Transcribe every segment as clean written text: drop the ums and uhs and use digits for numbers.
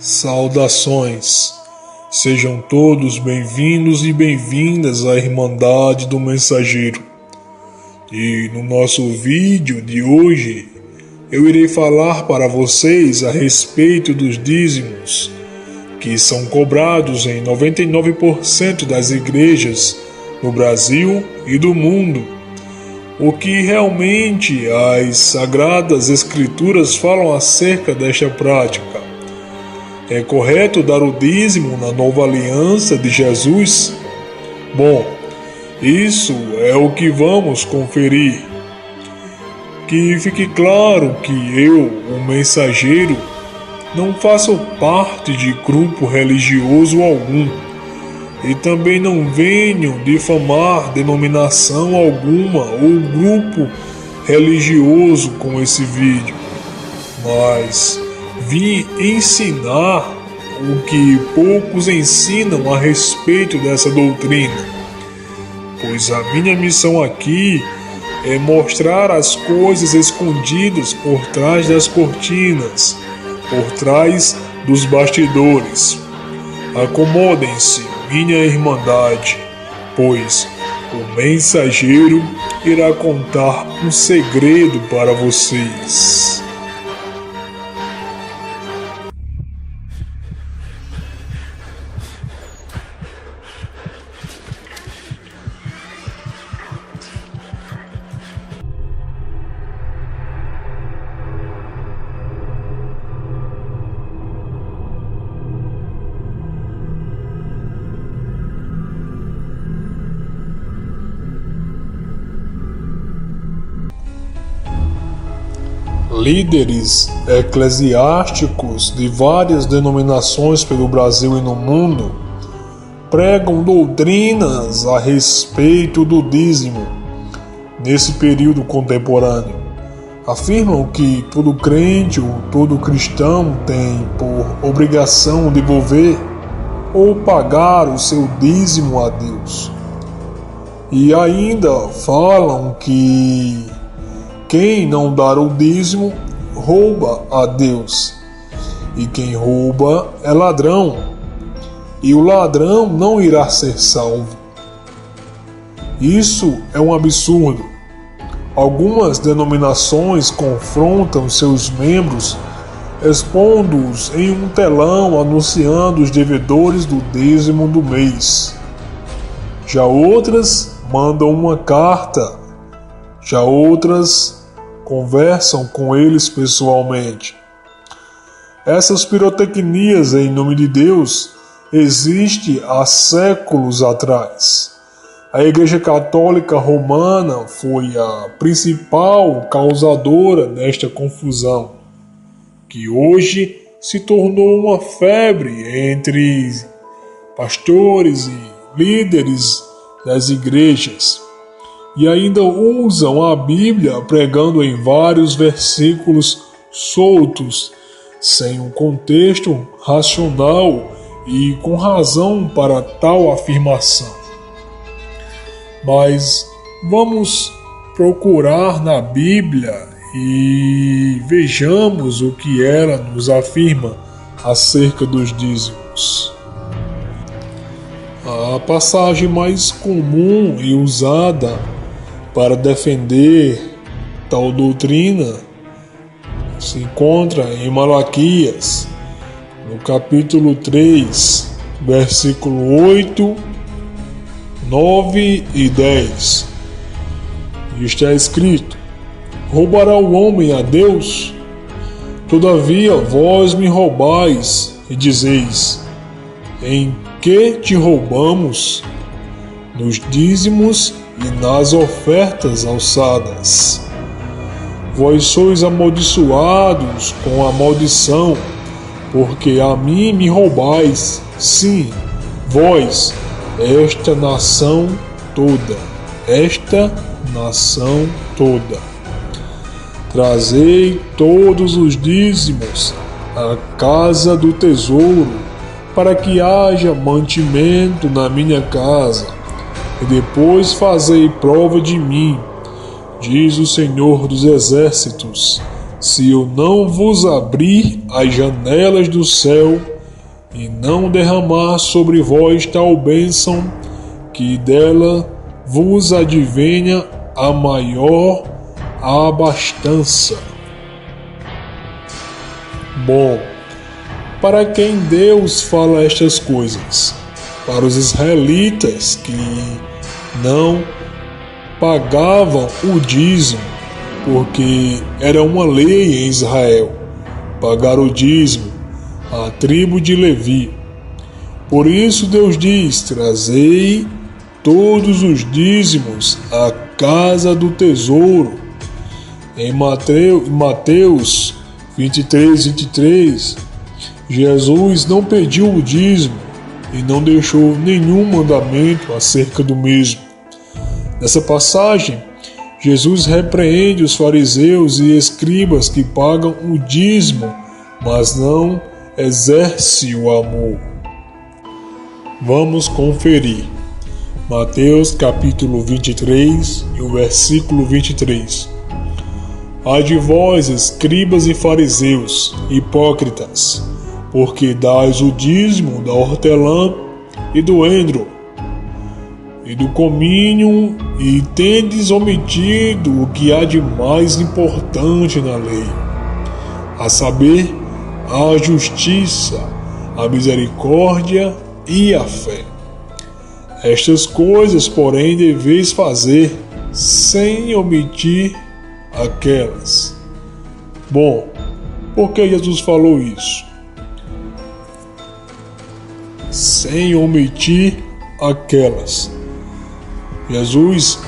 Saudações, sejam todos bem-vindos e bem-vindas à Irmandade do Mensageiro. E no nosso vídeo de hoje, eu irei falar para vocês a respeito dos dízimos, que são cobrados em 99% das igrejas no Brasil e do mundo. O que realmente as Sagradas Escrituras falam acerca desta prática? É correto dar o dízimo na nova aliança de Jesus? Bom, isso é o que vamos conferir. Que fique claro que eu, o mensageiro, não faço parte de grupo religioso algum e também não venho difamar denominação alguma ou grupo religioso com esse vídeo, mas vim ensinar o que poucos ensinam a respeito dessa doutrina, pois a minha missão aqui é mostrar as coisas escondidas por trás das cortinas, por trás dos bastidores. Acomodem-se, minha irmandade, pois o mensageiro irá contar um segredo para vocês. Líderes eclesiásticos de várias denominações pelo Brasil e no mundo pregam doutrinas a respeito do dízimo. Nesse período contemporâneo, afirmam que todo crente ou todo cristão tem por obrigação devolver ou pagar o seu dízimo a Deus. E ainda falam que quem não dar o dízimo rouba a Deus, e quem rouba é ladrão, e o ladrão não irá ser salvo. Isso é um absurdo. Algumas denominações confrontam seus membros, expondo-os em um telão anunciando os devedores do dízimo do mês. Já outras mandam uma carta, já outras conversam com eles pessoalmente. Essas pirotecnias em nome de Deus existem há séculos atrás. A Igreja Católica Romana foi a principal causadora desta confusão, que hoje se tornou uma febre entre pastores e líderes das igrejas. E ainda usam a Bíblia pregando em vários versículos soltos, sem um contexto racional e com razão para tal afirmação. Mas vamos procurar na Bíblia e vejamos o que ela nos afirma acerca dos dízimos. A passagem mais comum e usada para defender tal doutrina se encontra em Malaquias, no capítulo 3, versículo 8, 9 e 10. E está escrito: roubará o homem a Deus? Todavia vós me roubais e dizeis: em que te roubamos? Nos dízimos e nas ofertas alçadas. Vós sois amaldiçoados com a maldição, porque a mim me roubais, sim, vós, esta nação toda. Trazei todos os dízimos à casa do tesouro, para que haja mantimento na minha casa, e depois fazei prova de mim, diz o Senhor dos Exércitos, se eu não vos abrir as janelas do céu e não derramar sobre vós tal bênção, que dela vos advenha a maior abastança. Bom, para quem Deus fala estas coisas? Para os israelitas que não pagavam o dízimo, porque era uma lei em Israel pagar o dízimo à tribo de Levi. Por isso Deus diz: trazei todos os dízimos à casa do tesouro. Em Mateus 23, Jesus não pediu o dízimo e não deixou nenhum mandamento acerca do mesmo. Nessa passagem, Jesus repreende os fariseus e escribas que pagam o dízimo, mas não exerce o amor. Vamos conferir. Mateus capítulo 23 e o versículo 23. Ai de vós, escribas e fariseus, hipócritas, porque dais o dízimo da hortelã e do endro e do cominho, e tendes omitido o que há de mais importante na lei, a saber, a justiça, a misericórdia e a fé. Estas coisas, porém, deveis fazer sem omitir aquelas. Bom, por que Jesus falou isso? Sem omitir aquelas. Jesus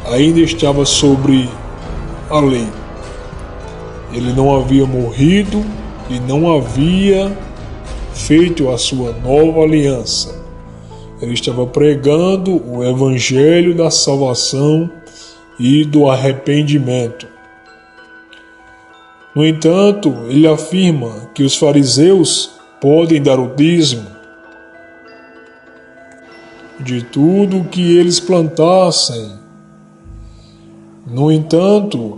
ainda estava sobre a lei. Ele não havia morrido e não havia feito a sua nova aliança. Ele estava pregando o evangelho da salvação e do arrependimento. No entanto, ele afirma que os fariseus podem dar o dízimo de tudo que eles plantassem. No entanto,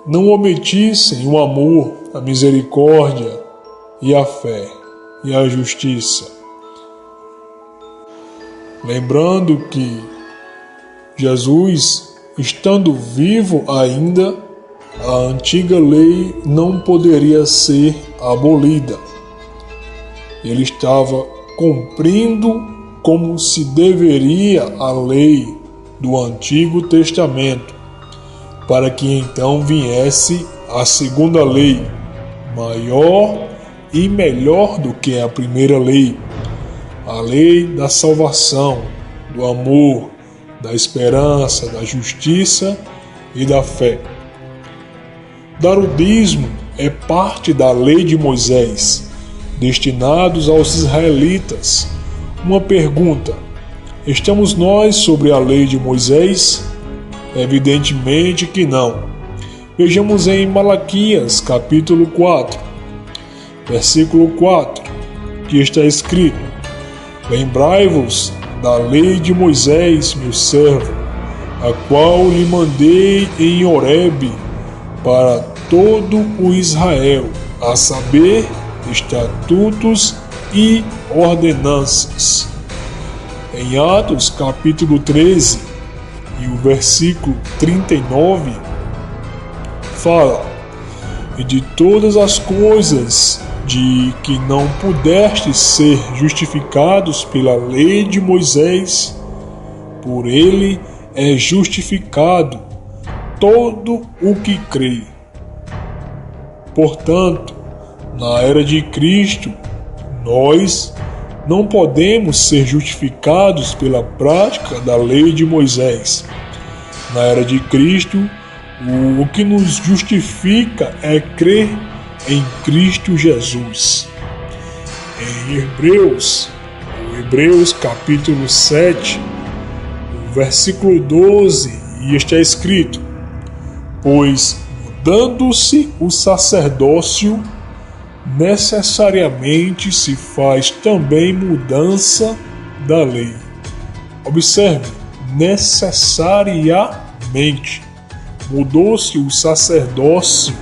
não omitissem o amor, a misericórdia e a fé e a justiça. Lembrando que Jesus, estando vivo ainda, a antiga lei não poderia ser abolida. Ele estava cumprindo como se deveria a lei do Antigo Testamento, para que então viesse a segunda lei, maior e melhor do que a primeira lei, a lei da salvação, do amor, da esperança, da justiça e da fé. Dar o dízimo é parte da lei de Moisés, destinados aos israelitas. Uma pergunta: estamos nós sobre a lei de Moisés? Evidentemente que não. Vejamos em Malaquias capítulo 4, versículo 4, que está escrito: lembrai-vos da lei de Moisés, meu servo, a qual lhe mandei em Horebe para todo o Israel, a saber, estatutos e ordenanças. Em Atos capítulo 13 e o versículo 39 fala: e de todas as coisas de que não pudestes ser justificados pela lei de Moisés, por ele é justificado todo o que crê. Portanto, na era de Cristo, nós não podemos ser justificados pela prática da lei de Moisés. Na era de Cristo, o que nos justifica é crer em Cristo Jesus. Em Hebreus capítulo 7, versículo 12, e está escrito: pois mudando-se o sacerdócio, necessariamente se faz também mudança da lei. Observe, necessariamente mudou-se o sacerdócio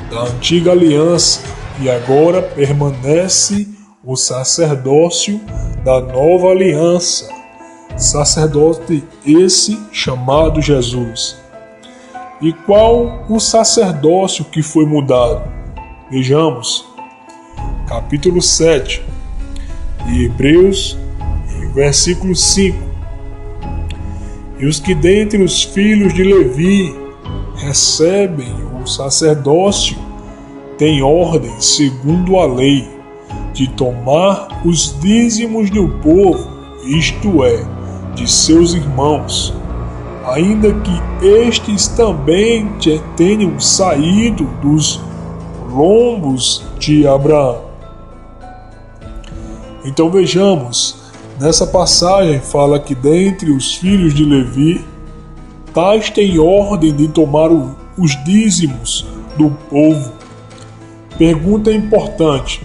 da antiga aliança e agora permanece o sacerdócio da nova aliança, sacerdote esse chamado Jesus. E qual o sacerdócio que foi mudado? Vejamos, capítulo 7 de Hebreus, versículo 5. E os que dentre os filhos de Levi recebem o sacerdócio têm ordem, segundo a lei, de tomar os dízimos do povo, isto é, de seus irmãos, ainda que estes também tenham saído dos lombos de Abraão. Então vejamos, nessa passagem fala que dentre os filhos de Levi, tais têm ordem de tomar os dízimos do povo. Pergunta importante: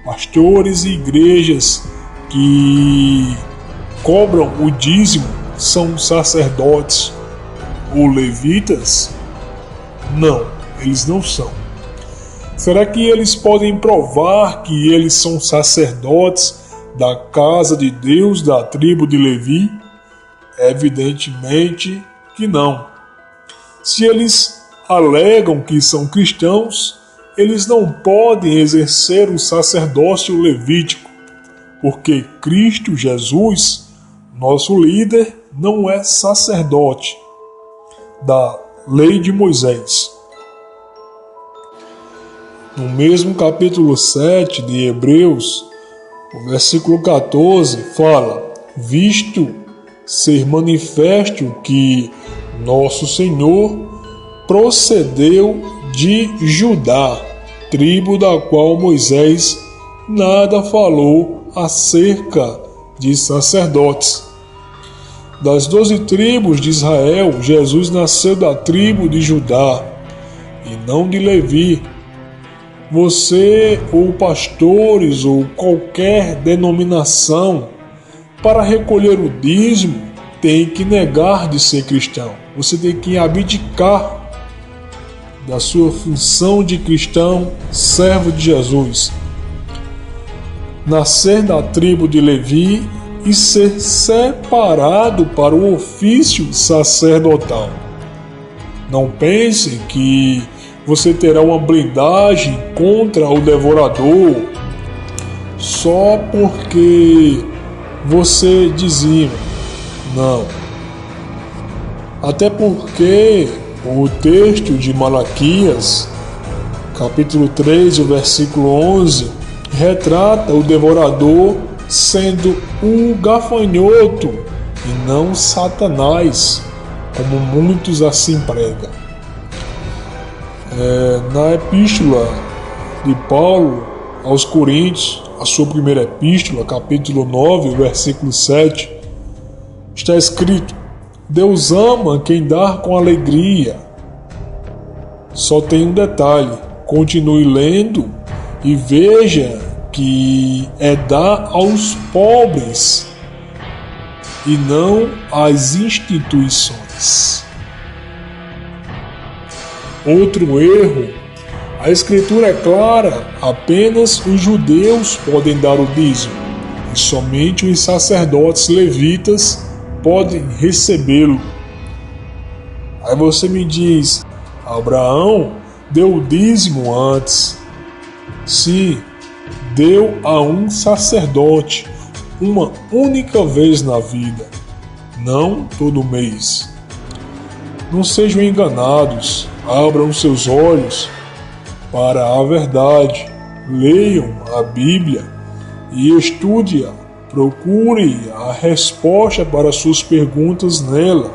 pastores e igrejas que cobram o dízimo são sacerdotes ou levitas? Não, eles não são. Será que eles podem provar que eles são sacerdotes da casa de Deus, da tribo de Levi? Evidentemente que não. Se eles alegam que são cristãos, eles não podem exercer o sacerdócio levítico, porque Cristo Jesus, nosso líder, não é sacerdote da lei de Moisés. No mesmo capítulo 7 de Hebreus, o versículo 14 fala: visto ser manifesto que nosso Senhor procedeu de Judá, tribo da qual Moisés nada falou acerca de sacerdotes. Das 12 tribos de Israel, Jesus nasceu da tribo de Judá e não de Levi. Você, ou pastores, ou qualquer denominação, para recolher o dízimo, tem que negar de ser cristão. Você tem que abdicar da sua função de cristão, servo de Jesus. Nascer da tribo de Levi e ser separado para o ofício sacerdotal. Não pense que você terá uma blindagem contra o devorador só porque você dizima. Não. Até porque o texto de Malaquias, capítulo 3, o versículo 11, retrata o devorador sendo o gafanhoto e não Satanás, como muitos assim pregam. Na epístola de Paulo aos Coríntios, a sua primeira epístola, capítulo 9, versículo 7, está escrito: Deus ama quem dá com alegria. Só tem um detalhe: continue lendo e veja que é dar aos pobres e não às instituições. Outro erro: a escritura é clara, apenas os judeus podem dar o dízimo e somente os sacerdotes levitas podem recebê-lo. Aí você me diz: Abraão deu o dízimo antes. Sim, deu a um sacerdote uma única vez na vida, não todo mês. Não sejam enganados, abram seus olhos para a verdade, leiam a Bíblia e estude-a, procure a resposta para suas perguntas nela.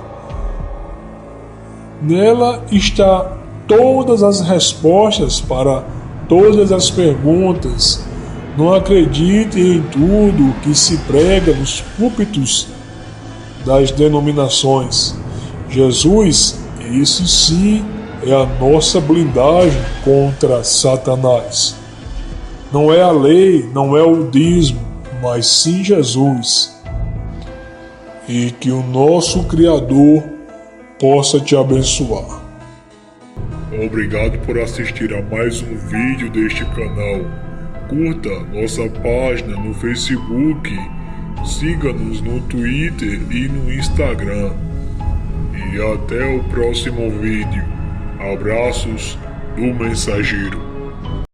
Nela está todas as respostas para todas as perguntas. Não acredite em tudo que se prega nos púlpitos das denominações. Jesus, esse sim, é a nossa blindagem contra Satanás. Não é a lei, não é o dízimo, mas sim Jesus. E que o nosso Criador possa te abençoar. Obrigado por assistir a mais um vídeo deste canal. Curta nossa página no Facebook, siga-nos no Twitter e no Instagram. E até o próximo vídeo. Abraços do Mensageiro.